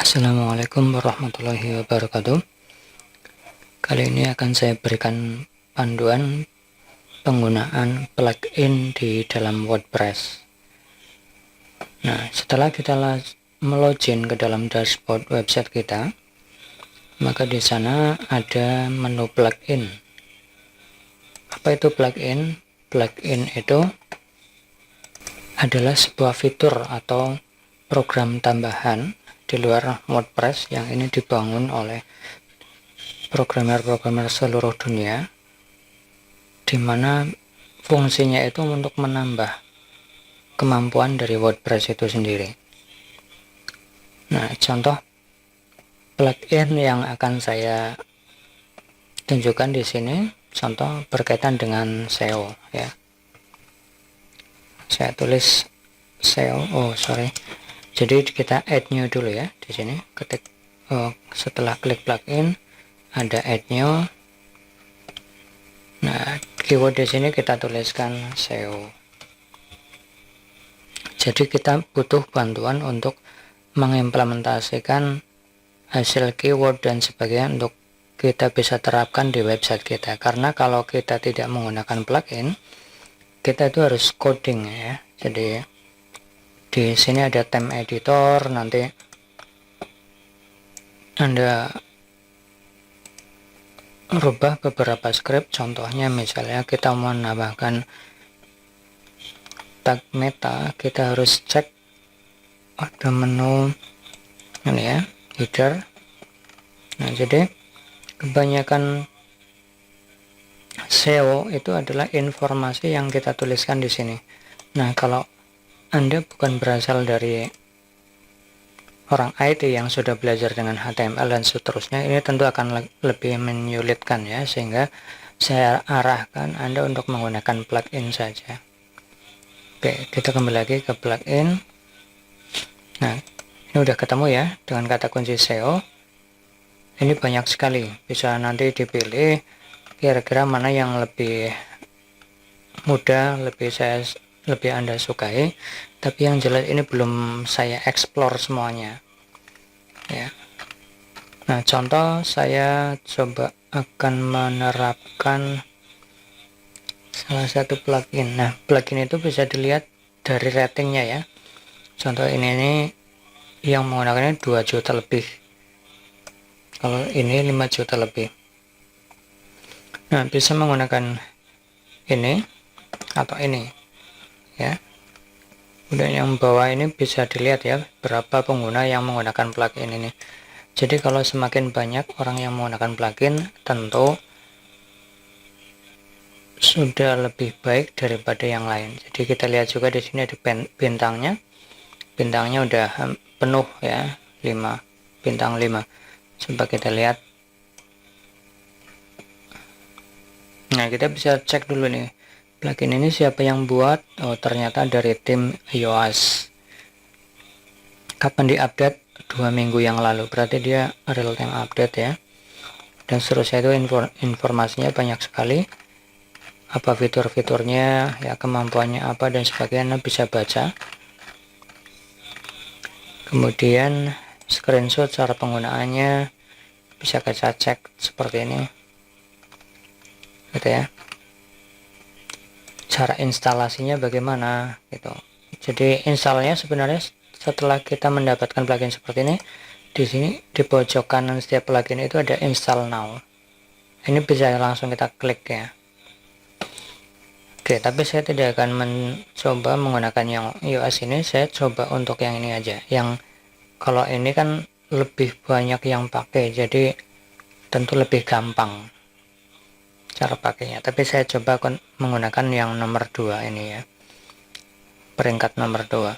Assalamualaikum warahmatullahi wabarakatuh. Kali ini akan saya berikan panduan penggunaan plugin di dalam WordPress. Nah, setelah kita melogin ke dalam dashboard website kita, maka di sana ada menu plugin. Apa itu plugin? Plugin itu adalah sebuah fitur atau program tambahan di luar WordPress yang ini dibangun oleh programmer-programmer seluruh dunia, di mana fungsinya itu untuk menambah kemampuan dari WordPress itu sendiri. Nah, contoh plugin yang akan saya tunjukkan di sini, contoh berkaitan dengan SEO ya. Saya tulis SEO. Jadi kita add new dulu ya di sini. Ketik setelah klik plugin ada add new. Nah, keyword di sini kita tuliskan SEO. Jadi kita butuh bantuan untuk mengimplementasikan hasil keyword dan sebagainya untuk kita bisa terapkan di website kita. Karena kalau kita tidak menggunakan plugin, kita itu harus coding ya. Jadi di sini ada theme editor, nanti Anda rubah beberapa script. Contohnya misalnya kita mau menambahkan tag meta, kita harus cek ada menu ini ya, header. Nah, jadi kebanyakan SEO itu adalah informasi yang kita tuliskan di sini. Nah, kalau Anda bukan berasal dari orang IT yang sudah belajar dengan HTML dan seterusnya, ini tentu akan lebih menyulitkan ya, sehingga saya arahkan Anda untuk menggunakan plugin saja. Oke, kita kembali lagi ke plugin. Nah, ini udah ketemu ya dengan kata kunci SEO. Ini banyak sekali, bisa nanti dipilih kira-kira mana yang lebih mudah, lebih Anda sukai. Tapi yang jelas ini belum saya explore semuanya ya. Nah, contoh saya coba akan menerapkan salah satu plugin. Nah, plugin itu bisa dilihat dari ratingnya ya. Contoh ini yang menggunakannya 2 juta lebih, kalau ini 5 juta lebih. Nah, bisa menggunakan ini atau ini ya. Udah, yang bawah ini bisa dilihat ya berapa pengguna yang menggunakan plugin ini. Jadi kalau semakin banyak orang yang menggunakan plugin, tentu sudah lebih baik daripada yang lain. Jadi kita lihat juga di sini ada bintangnya. Bintangnya udah penuh ya, 5 bintang 5. Coba kita lihat. Nah, kita bisa cek dulu nih, plugin ini siapa yang buat. Oh, ternyata dari tim iOS. Kapan diupdate? 2 minggu yang lalu, berarti dia real time update ya. Dan seterusnya itu informasinya banyak sekali, apa fitur-fiturnya ya, kemampuannya apa dan sebagainya, bisa baca. Kemudian screenshot cara penggunaannya, bisa kita cek seperti ini gitu ya. Cara instalasinya bagaimana gitu. Jadi installnya sebenarnya setelah kita mendapatkan plugin seperti ini, di sini di pojok kanan setiap plugin itu ada install now. Ini bisa langsung kita klik ya. Oke, tapi saya tidak akan mencoba menggunakan yang iOS ini. Saya coba untuk yang ini aja. Yang kalau ini kan lebih banyak yang pakai, jadi tentu lebih gampang cara pakainya. Tapi saya coba menggunakan yang nomor 2 ini ya, peringkat nomor 2.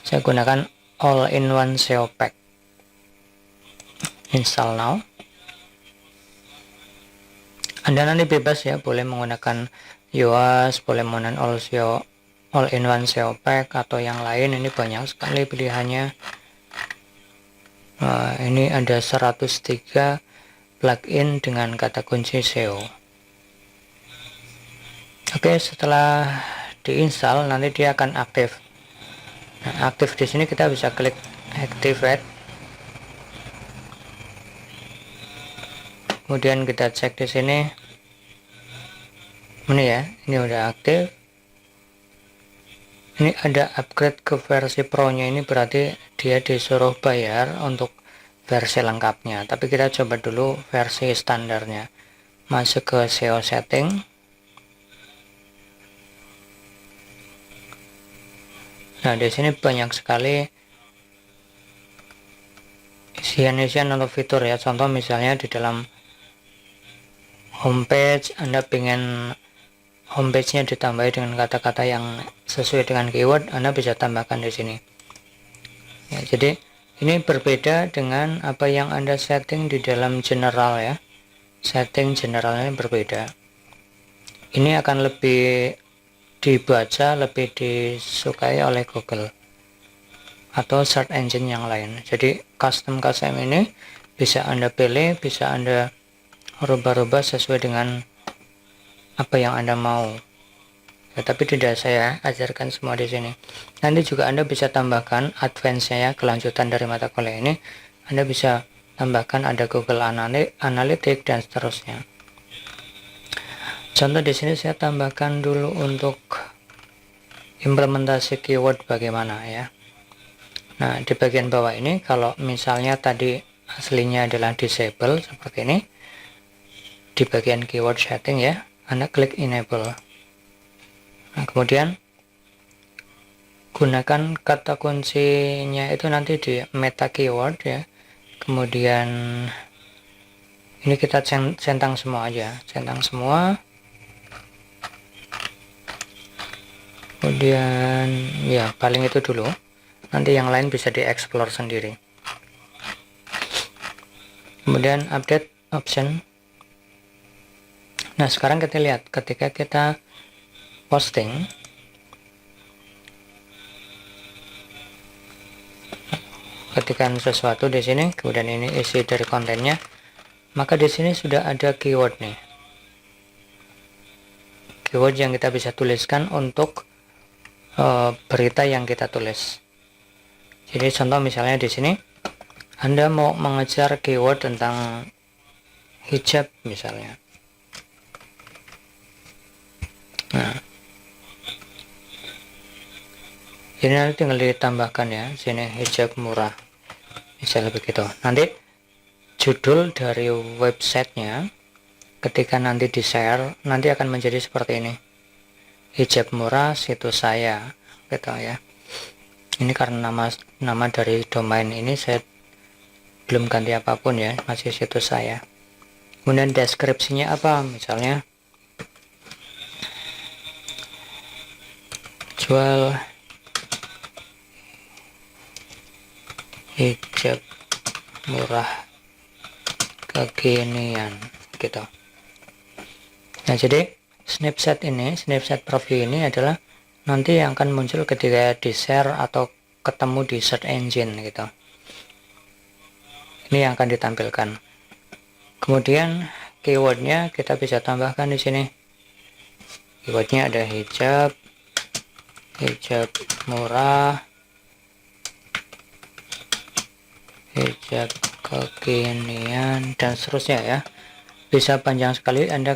Saya gunakan all-in-one SEO pack. Install now. Anda nanti bebas ya, boleh menggunakan yoast, boleh menggunakan all-in-one SEO pack atau yang lain. Ini banyak sekali pilihannya. Ini ada 103 plugin dengan kata kunci SEO. Oke, setelah diinstal nanti dia akan aktif. Nah, aktif di sini kita bisa klik activate. Kemudian kita cek di sini. Ini ya, ini udah aktif. Ini ada upgrade ke versi Pro-nya, ini berarti dia disuruh bayar untuk versi lengkapnya. Tapi kita coba dulu versi standarnya. Masuk ke SEO setting. Nah, di sini banyak sekali isian-isian atau fitur ya. Contoh misalnya di dalam homepage, Anda pengen homepage-nya ditambahi dengan kata-kata yang sesuai dengan keyword, Anda bisa tambahkan di sini. Ya, jadi ini berbeda dengan apa yang Anda setting di dalam general ya. Setting generalnya berbeda. Ini akan lebih dibaca, lebih disukai oleh Google atau search engine yang lain. Jadi custom ini bisa Anda pilih, bisa Anda rubah-rubah sesuai dengan apa yang Anda mau. Ya, tapi tidak saya ajarkan semua di sini. Nanti juga Anda bisa tambahkan advance ya, kelanjutan dari mata kuliah ini. Anda bisa tambahkan ada Google Analytics dan seterusnya. Contoh di sini saya tambahkan dulu untuk implementasi keyword bagaimana ya. Nah, di bagian bawah ini kalau misalnya tadi aslinya adalah disable seperti ini, di bagian keyword setting ya, Anda klik enable. Nah, kemudian gunakan kata kuncinya itu nanti di meta keyword ya. Kemudian ini kita centang semua aja, centang semua. Kemudian ya paling itu dulu. Nanti yang lain bisa dieksplor sendiri. Kemudian update option. Nah, sekarang kita lihat ketika kita posting, ketikkan sesuatu di sini, kemudian ini isi dari kontennya, maka di sini sudah ada keyword nih. Keyword yang kita bisa tuliskan untuk berita yang kita tulis. Jadi contoh misalnya di sini Anda mau mengejar keyword tentang hijab misalnya. Nah, ini nanti tinggal ditambahkan ya, sini hijab murah, misalnya begitu. Nanti judul dari websitenya ketika nanti di share nanti akan menjadi seperti ini, hijab murah situs saya, gitu ya. Ini karena nama dari domain ini saya belum ganti apapun ya, masih situs saya. Kemudian deskripsinya apa, misalnya jual hijab murah kekinian gitu. Nah, jadi snapshot profil ini adalah nanti yang akan muncul ketika di share atau ketemu di search engine gitu. Ini yang akan ditampilkan. Kemudian keywordnya kita bisa tambahkan di sini. Keywordnya ada hijab murah, hijab kekinian, dan seterusnya ya. Bisa panjang sekali, Anda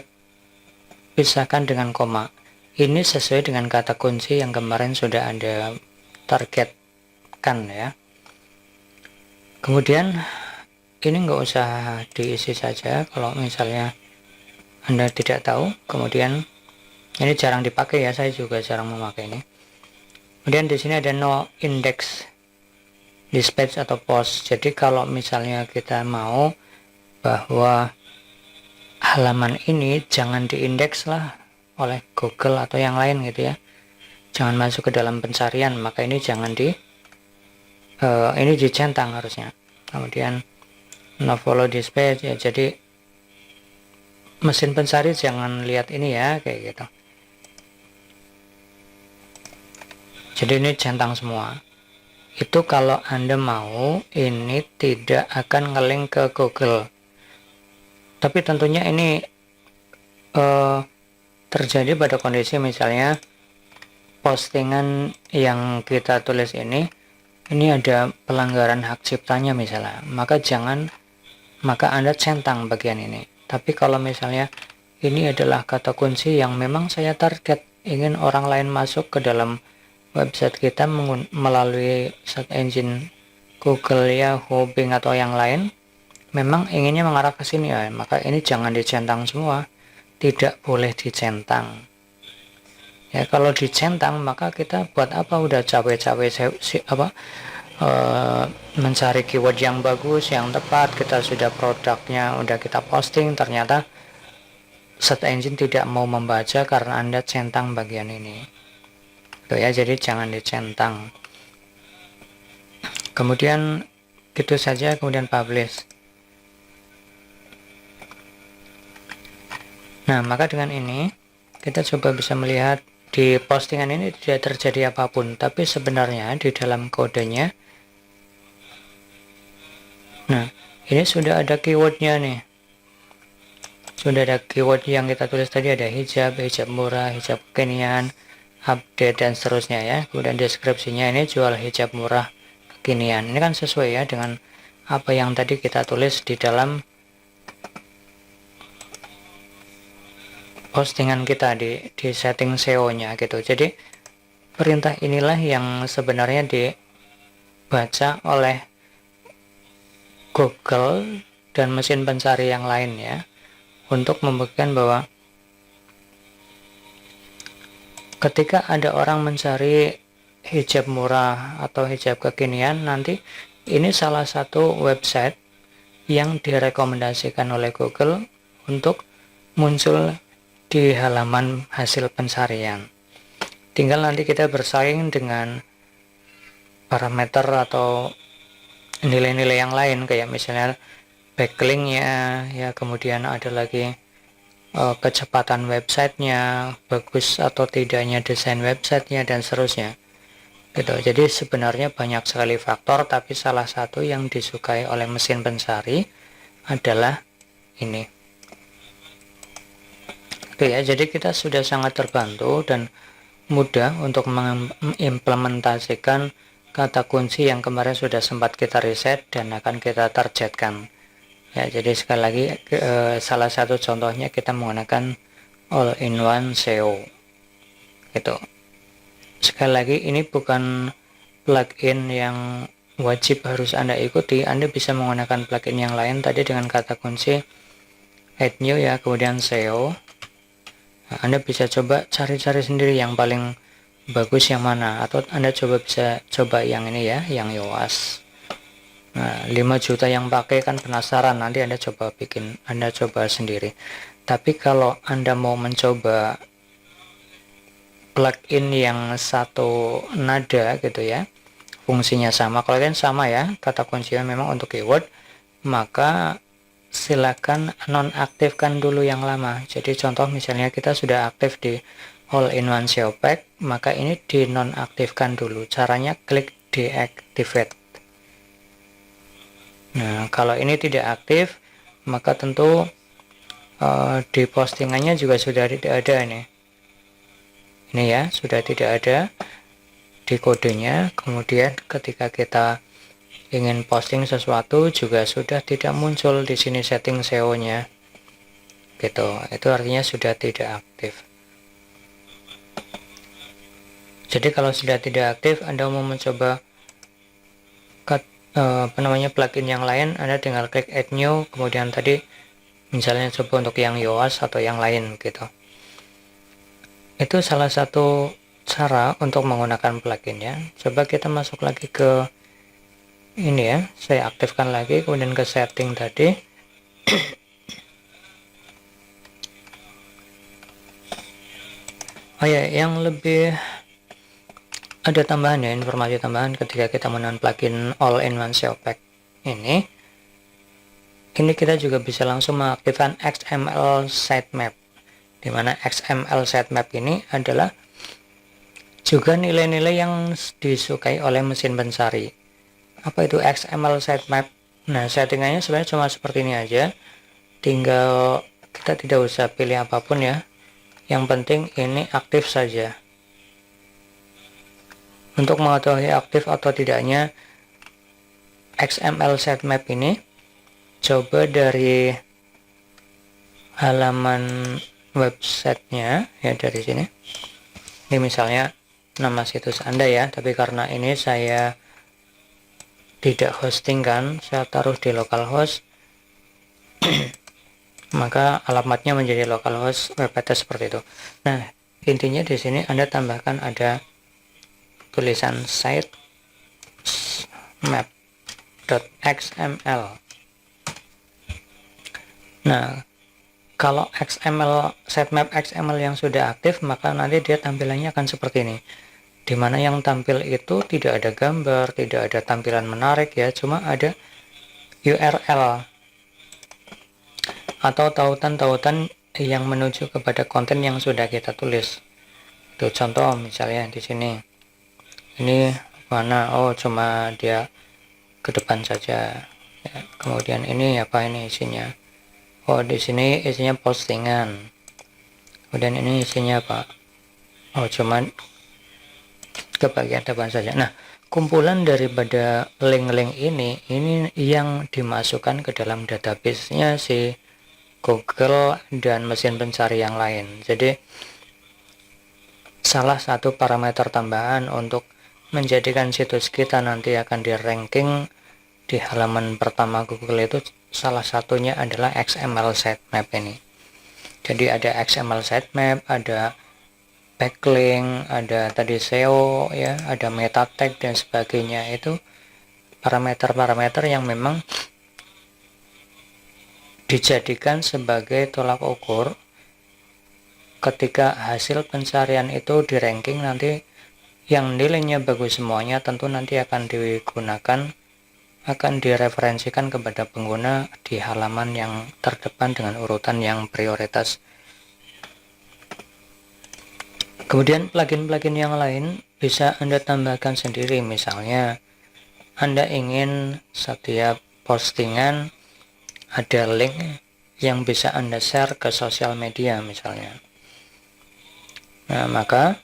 pisahkan dengan koma. Ini sesuai dengan kata kunci yang kemarin sudah Anda targetkan ya. Kemudian ini nggak usah diisi saja kalau misalnya Anda tidak tahu. Kemudian ini jarang dipakai ya, saya juga jarang memakai ini. Kemudian di sini ada no index dispatch atau post. Jadi kalau misalnya kita mau bahwa halaman ini jangan diindeks lah oleh Google atau yang lain gitu ya, jangan masuk ke dalam pencarian, maka ini jangan ini dicentang harusnya. Kemudian no follow dispatch ya, jadi mesin pencari jangan lihat ini ya, kayak gitu. Jadi ini centang semua. Itu kalau Anda mau ini tidak akan ngelink ke Google. Tapi tentunya ini terjadi pada kondisi misalnya postingan yang kita tulis ini ada pelanggaran hak ciptanya misalnya, maka Anda centang bagian ini. Tapi kalau misalnya ini adalah kata kunci yang memang saya target, ingin orang lain masuk ke dalam website kita melalui search engine Google, Yahoo, Bing atau yang lain, memang inginnya mengarah ke sini ya, maka ini jangan dicentang semua, tidak boleh dicentang. Ya kalau dicentang maka kita buat apa, udah capek-capek mencari keyword yang bagus, yang tepat, kita sudah produknya udah kita posting, ternyata search engine tidak mau membaca karena Anda centang bagian ini. Tuh ya, jadi jangan dicentang. Kemudian gitu saja, kemudian publish. Nah, maka dengan ini kita coba bisa melihat di postingan ini tidak terjadi apapun, tapi sebenarnya di dalam kodenya, nah ini sudah ada keywordnya nih. Sudah ada keyword yang kita tulis tadi, ada hijab, hijab murah, hijab kekinian, update dan seterusnya ya. Kemudian deskripsinya ini jual hijab murah kekinian. Ini kan sesuai ya dengan apa yang tadi kita tulis di dalam postingan kita di setting SEO-nya gitu. Jadi perintah inilah yang sebenarnya dibaca oleh Google dan mesin pencari yang lain ya, untuk membuktikan bahwa ketika ada orang mencari hijab murah atau hijab kekinian, nanti ini salah satu website yang direkomendasikan oleh Google untuk muncul di halaman hasil pencarian. Tinggal nanti kita bersaing dengan parameter atau nilai-nilai yang lain, kayak misalnya backlinknya ya, kemudian ada lagi kecepatan websitenya, bagus atau tidaknya desain websitenya, dan seterusnya gitu. Jadi sebenarnya banyak sekali faktor, tapi salah satu yang disukai oleh mesin pencari adalah ini. Oke ya, jadi kita sudah sangat terbantu dan mudah untuk mengimplementasikan kata kunci yang kemarin sudah sempat kita riset dan akan kita targetkan. Ya, jadi sekali lagi salah satu contohnya kita menggunakan all-in-one SEO. Gitu. Sekali lagi ini bukan plugin yang wajib harus Anda ikuti. Anda bisa menggunakan plugin yang lain tadi dengan kata kunci add new ya, kemudian SEO. Nah, Anda bisa coba cari-cari sendiri yang paling bagus yang mana, atau Anda bisa coba yang ini ya, yang Yoast. Nah, 5 juta yang pakai kan penasaran, nanti Anda coba sendiri. Tapi kalau Anda mau mencoba plugin yang satu nada gitu ya, fungsinya sama, kalau kan sama ya, kata kuncinya memang untuk keyword, maka silakan nonaktifkan dulu yang lama. Jadi contoh misalnya kita sudah aktif di all-in-one SEO pack, maka ini dinonaktifkan dulu. Caranya klik deactivate. Nah, kalau ini tidak aktif, maka tentu di postingannya juga sudah tidak ada nih. Ini ya, sudah tidak ada di kodenya. Kemudian ketika kita ingin posting sesuatu juga sudah tidak muncul di sini setting SEO-nya. Gitu. Itu artinya sudah tidak aktif. Jadi kalau sudah tidak aktif, Anda mau mencoba plugin yang lain, Anda tinggal klik add new, kemudian tadi misalnya coba untuk yang Yoast atau yang lain gitu. Itu salah satu cara untuk menggunakan plugin ya. Coba kita masuk lagi ke ini ya, saya aktifkan lagi, kemudian ke setting tadi. Oh ya, yang lebih ada tambahan ya, informasi tambahan ketika kita menggunakan plugin all-in-one SEO pack ini kita juga bisa langsung mengaktifkan XML sitemap, di mana XML sitemap ini adalah juga nilai-nilai yang disukai oleh mesin pencari. Apa itu XML sitemap? Nah, settingannya sebenarnya cuma seperti ini aja, tinggal kita tidak usah pilih apapun ya, yang penting ini aktif saja. Untuk mengetahui aktif atau tidaknya XML sitemap ini, coba dari halaman websitenya ya dari sini. Ini misalnya nama situs Anda ya, tapi karena ini saya tidak hosting kan, saya taruh di localhost, maka alamatnya menjadi localhost web-address seperti itu. Nah, intinya di sini Anda tambahkan ada tulisan site map.xml. Nah, kalau XML sitemap XML yang sudah aktif, maka nanti dia tampilannya akan seperti ini. Dimana yang tampil itu tidak ada gambar, tidak ada tampilan menarik ya, cuma ada URL atau tautan-tautan yang menuju kepada konten yang sudah kita tulis. Itu contoh misalnya di sini. Ini mana? Oh, cuma dia ke depan saja. Ya, kemudian ini apa ini isinya? Oh, di sini isinya postingan. Kemudian ini isinya apa? Oh, cuman ke bagian depan saja. Nah, kumpulan daripada link-link ini yang dimasukkan ke dalam database-nya si Google dan mesin pencari yang lain. Jadi, salah satu parameter tambahan untuk menjadikan situs kita nanti akan di ranking di halaman pertama Google itu salah satunya adalah XML sitemap ini. Jadi ada XML sitemap, ada backlink, ada tadi SEO ya, ada meta tag dan sebagainya. Itu parameter-parameter yang memang dijadikan sebagai tolak ukur ketika hasil pencarian itu di ranking nanti yang nilainya bagus semuanya tentu nanti akan digunakan, akan direferensikan kepada pengguna di halaman yang terdepan dengan urutan yang prioritas. Kemudian plugin-plugin yang lain bisa Anda tambahkan sendiri. Misalnya Anda ingin setiap postingan ada link yang bisa Anda share ke sosial media misalnya. Nah, maka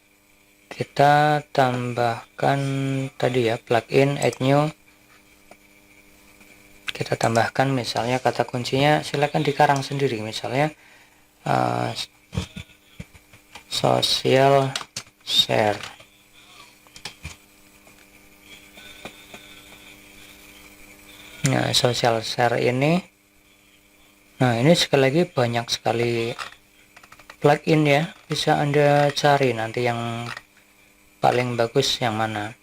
kita tambahkan tadi ya plugin add new. Kita tambahkan misalnya kata kuncinya silakan dikarang sendiri, misalnya social share. Nah, social share ini, nah ini sekali lagi banyak sekali plugin ya, bisa Anda cari nanti yang paling bagus yang mana.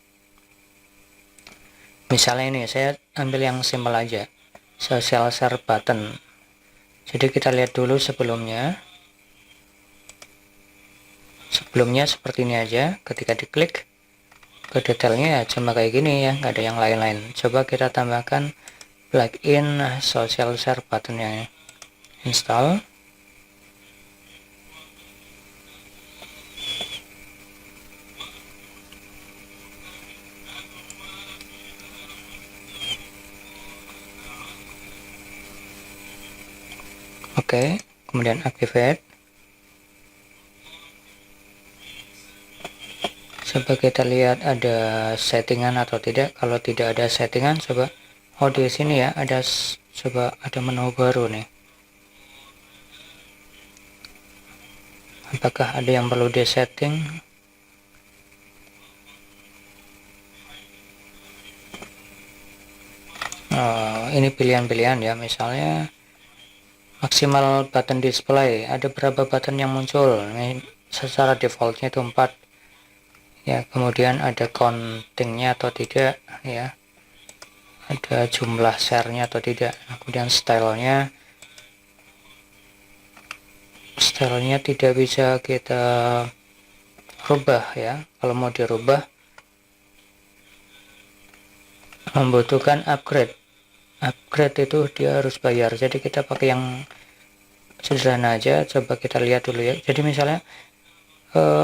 Misalnya ini saya ambil yang simpel aja, social share button. Jadi kita lihat dulu sebelumnya seperti ini aja. Ketika diklik ke detailnya ya cuma kayak gini ya, nggak ada yang lain-lain. Coba kita tambahkan plugin social share buttonnya, install. Oke, kemudian activate. Coba kita lihat ada settingan atau tidak. Kalau tidak ada settingan, coba di sini ya ada, coba ada menu baru nih. Apakah ada yang perlu disetting? Ini pilihan-pilihan ya, misalnya maksimal button display, ada berapa button yang muncul. Ini secara defaultnya itu 4 ya. Kemudian ada countingnya atau tidak ya, ada jumlah share-nya atau tidak. Kemudian stylenya tidak bisa kita rubah ya. Kalau mau dirubah membutuhkan upgrade itu dia harus bayar, jadi kita pakai yang sederhana aja. Coba kita lihat dulu ya. Jadi misalnya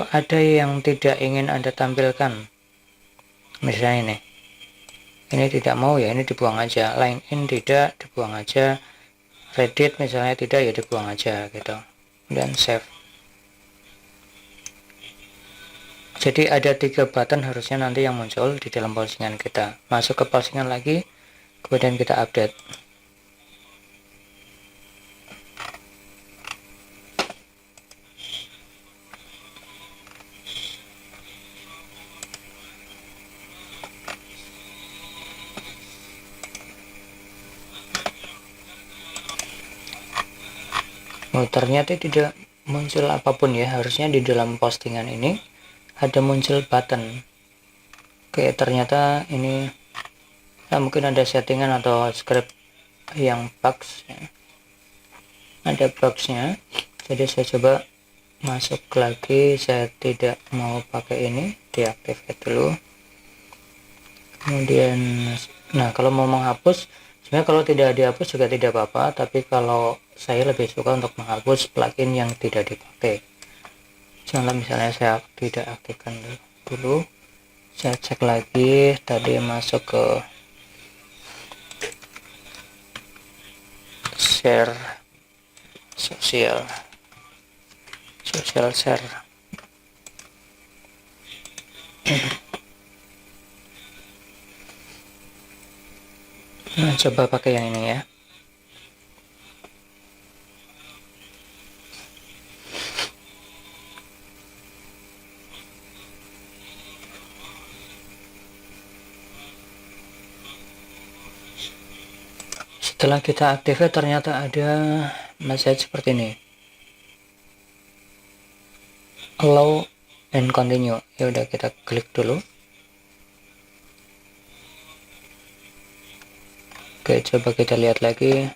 ada yang tidak ingin Anda tampilkan, misalnya ini tidak mau ya, ini dibuang aja. LinkedIn tidak, dibuang aja. Reddit misalnya tidak ya, dibuang aja gitu, dan save. Jadi ada 3 button harusnya nanti yang muncul di dalam postingan kita. Masuk ke postingan lagi, kemudian kita update. Oh, ternyata tidak muncul apapun ya. Harusnya di dalam postingan ini ada muncul button. Oke, ternyata ini mungkin ada settingan atau script yang bugs ya. Ada bugsnya. Jadi saya coba masuk lagi, saya tidak mau pakai ini, deactivate dulu. Kemudian kalau mau menghapus, sebenarnya kalau tidak dihapus juga tidak apa-apa, tapi kalau saya lebih suka untuk menghapus plugin yang tidak dipakai. Contoh misalnya saya tidak aktifkan dulu, saya cek lagi, tadi masuk ke share sosial share. Nah, coba pakai yang ini ya. Setelah kita activate ternyata ada message seperti ini, allow and continue. Ya udah, kita klik dulu. Oke, coba kita lihat lagi.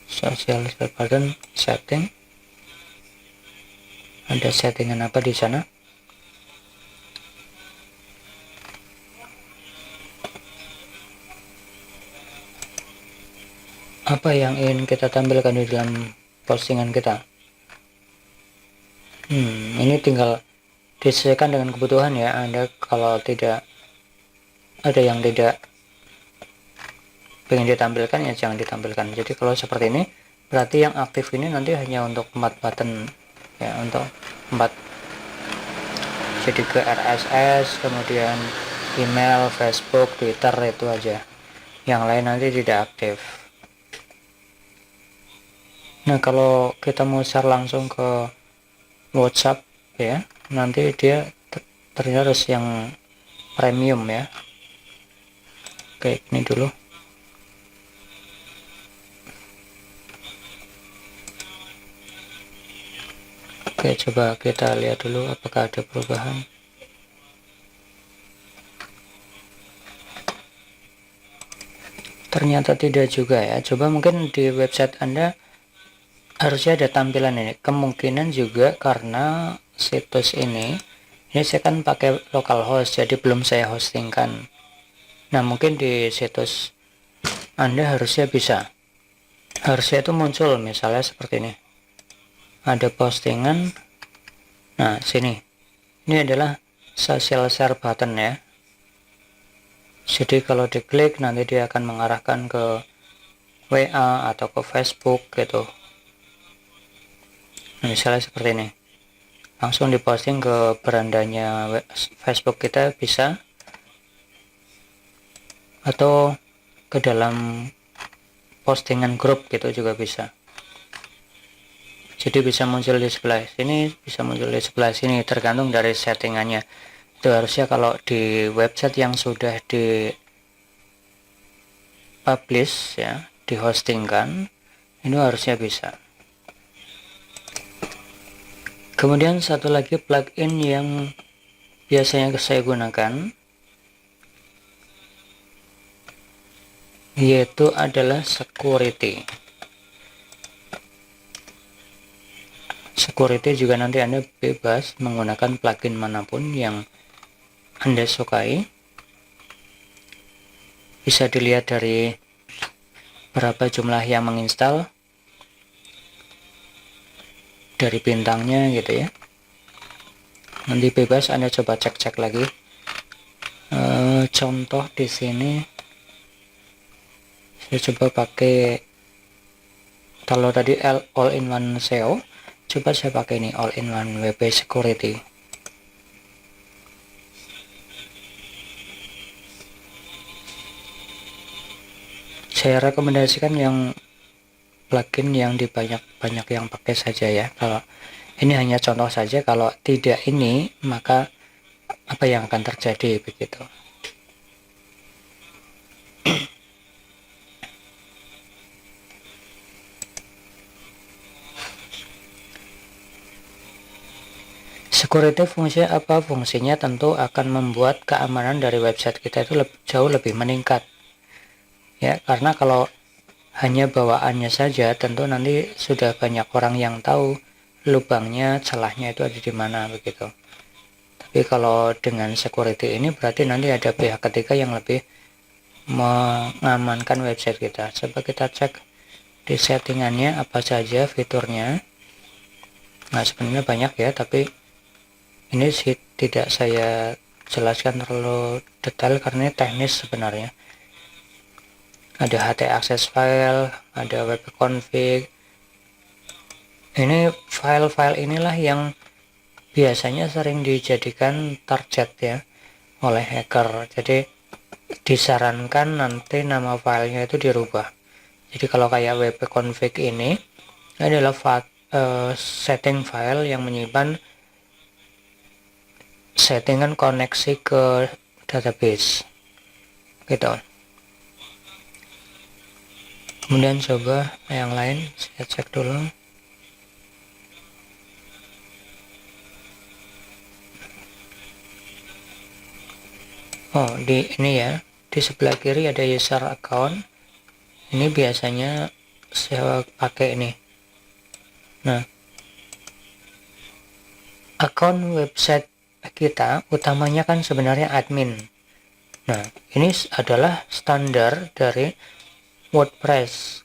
Social share button setting. Ada settingan apa di sana? Apa yang ingin kita tampilkan di dalam postingan kita? Ini tinggal disesuaikan dengan kebutuhan ya. Anda kalau tidak ada yang tidak ingin ditampilkan ya jangan ditampilkan. Jadi kalau seperti ini berarti yang aktif ini nanti hanya untuk 4 button ya, untuk 4, jadi ke RSS, kemudian email, Facebook, Twitter, itu aja. Yang lain nanti tidak aktif. Nah, kalau kita mau share langsung ke WhatsApp ya, nanti dia ternyata harus yang premium ya. Oke, ini dulu. Oke, coba kita lihat dulu apakah ada perubahan. Ternyata tidak juga ya. Coba mungkin di website Anda harusnya ada tampilan ini. Kemungkinan juga karena situs ini saya kan pakai localhost, jadi belum saya hostingkan. Nah, mungkin di situs Anda harusnya bisa. Harusnya itu muncul misalnya seperti ini. Ada postingan. Nah, sini. Ini adalah social share button ya. Jadi kalau diklik nanti dia akan mengarahkan ke WA atau ke Facebook gitu. Nah, misalnya seperti ini. Langsung diposting ke berandanya Facebook kita bisa. Atau ke dalam postingan grup gitu juga bisa. Jadi bisa muncul di sebelah sini, bisa muncul di sebelah sini, tergantung dari settingannya. Itu harusnya kalau di website yang sudah di publish ya, di hostingkan, ini harusnya bisa. Kemudian satu lagi plugin yang biasanya saya gunakan, yaitu adalah security. Security juga nanti Anda bebas menggunakan plugin manapun yang Anda sukai. Bisa dilihat dari berapa jumlah yang menginstal, dari bintangnya gitu ya. Nanti bebas Anda coba cek-cek lagi. Contoh di sini saya coba pakai, kalau tadi all-in-one SEO, coba saya pakai ini all-in-one WP security. Saya rekomendasikan yang plugin yang banyak yang pakai saja ya. Kalau ini hanya contoh saja, kalau tidak ini maka apa yang akan terjadi begitu. Security fungsi apa? Fungsinya tentu akan membuat keamanan dari website kita itu jauh lebih meningkat. Ya, karena kalau hanya bawaannya saja, tentu nanti sudah banyak orang yang tahu lubangnya, celahnya itu ada di mana begitu. Tapi kalau dengan security ini berarti nanti ada pihak ketiga yang lebih mengamankan website kita. Coba kita cek di settingannya apa saja fiturnya. Nah, sebenarnya banyak ya, tapi ini sih tidak saya jelaskan terlalu detail karena ini teknis sebenarnya. Ada HT access file, ada web config. Ini file-file inilah yang biasanya sering dijadikan target ya oleh hacker. Jadi disarankan nanti nama filenya itu dirubah. Jadi kalau kayak web config ini adalah setting file yang menyimpan settingan koneksi ke database gitu. Kemudian coba yang lain saya cek dulu. Oh, di ini ya, di sebelah kiri ada user account. Ini biasanya saya pakai ini. Nah, akun website kita utamanya kan sebenarnya admin. Nah, ini adalah standar dari WordPress.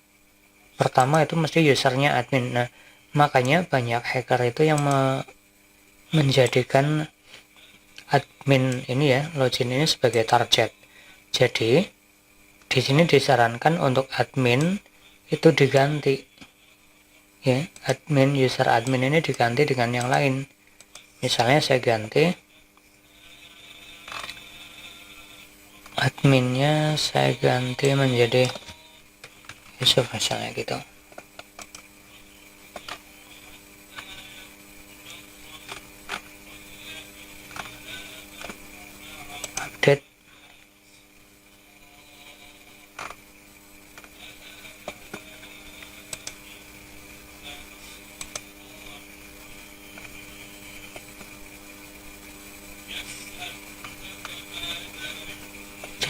Pertama itu mesti usernya admin. Nah, makanya banyak hacker itu yang menjadikan admin ini ya, login ini sebagai target. Jadi di sini disarankan untuk admin itu diganti ya, user admin ini diganti dengan yang lain. Misalnya saya ganti adminnya, saya ganti menjadi Yusuf misalnya gitu. Update.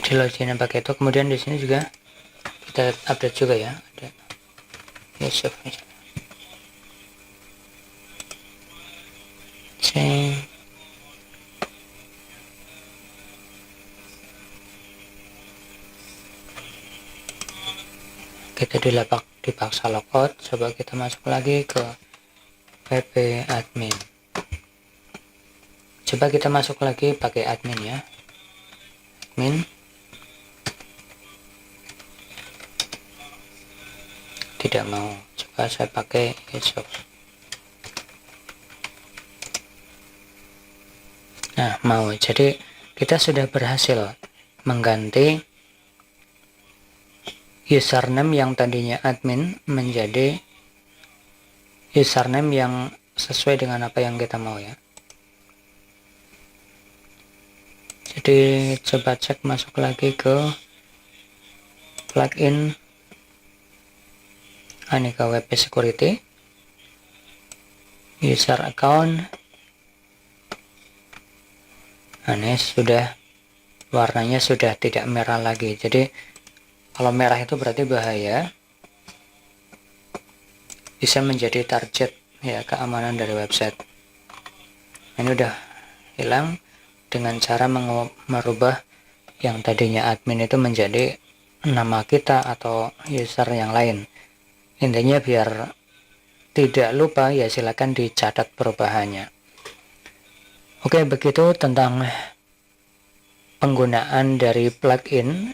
Jadi loginnya pakai itu. Kemudian di sini juga kita update juga ya, ada Yusuf misalnya. Kita dipaksa logout. Coba kita masuk lagi ke pp admin. Coba kita masuk lagi pakai admin ya, admin. Tidak mau. Coba saya pakai Yusuf. Nah, mau. Jadi kita sudah berhasil mengganti username yang tadinya admin menjadi username yang sesuai dengan apa yang kita mau ya. Jadi coba cek, masuk lagi ke plugin Aneka Web Security, user account. Ini sudah warnanya sudah tidak merah lagi. Jadi kalau merah itu berarti bahaya, bisa menjadi target ya keamanan dari website. Ini udah hilang dengan cara merubah yang tadinya admin itu menjadi nama kita atau user yang lain. Intinya biar tidak lupa ya, silakan dicatat perubahannya. Oke, begitu tentang penggunaan dari plugin.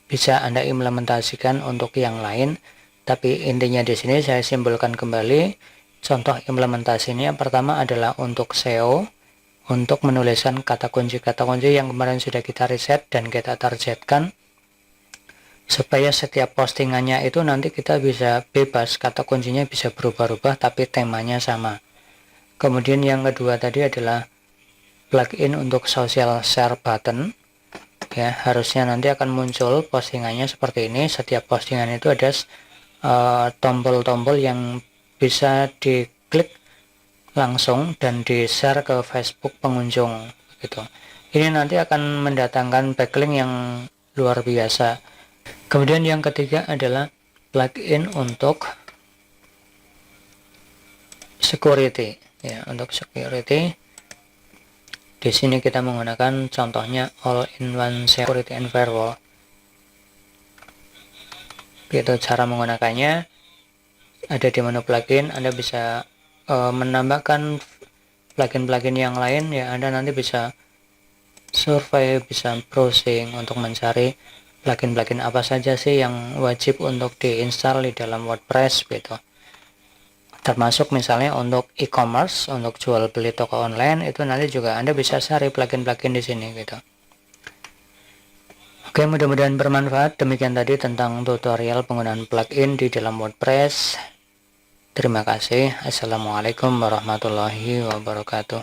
Bisa Anda implementasikan untuk yang lain, tapi intinya di sini saya simpulkan kembali contoh implementasinya. Pertama adalah untuk SEO, untuk menuliskan kata kunci yang kemarin sudah kita riset dan kita targetkan, supaya setiap postingannya itu nanti kita bisa bebas, kata kuncinya bisa berubah-ubah tapi temanya sama. Kemudian yang kedua tadi adalah plugin untuk social share button. Ya, harusnya nanti akan muncul postingannya seperti ini. Setiap postingan itu ada tombol-tombol yang bisa diklik langsung dan di-share ke Facebook pengunjung gitu. Ini nanti akan mendatangkan backlink yang luar biasa. Kemudian yang ketiga adalah plugin untuk security. Ya, untuk security di sini kita menggunakan contohnya all-in-one security and firewall. Gitu cara menggunakannya. Ada di menu plugin, Anda bisa menambahkan plugin-plugin yang lain ya. Anda nanti bisa survei, bisa browsing untuk mencari plugin-plugin apa saja sih yang wajib untuk diinstal di dalam WordPress gitu. Termasuk misalnya untuk e-commerce, untuk jual beli toko online, itu nanti juga Anda bisa cari plugin-plugin di sini gitu. Oke, mudah-mudahan bermanfaat. Demikian tadi tentang tutorial penggunaan plugin di dalam WordPress. Terima kasih. Assalamualaikum warahmatullahi wabarakatuh.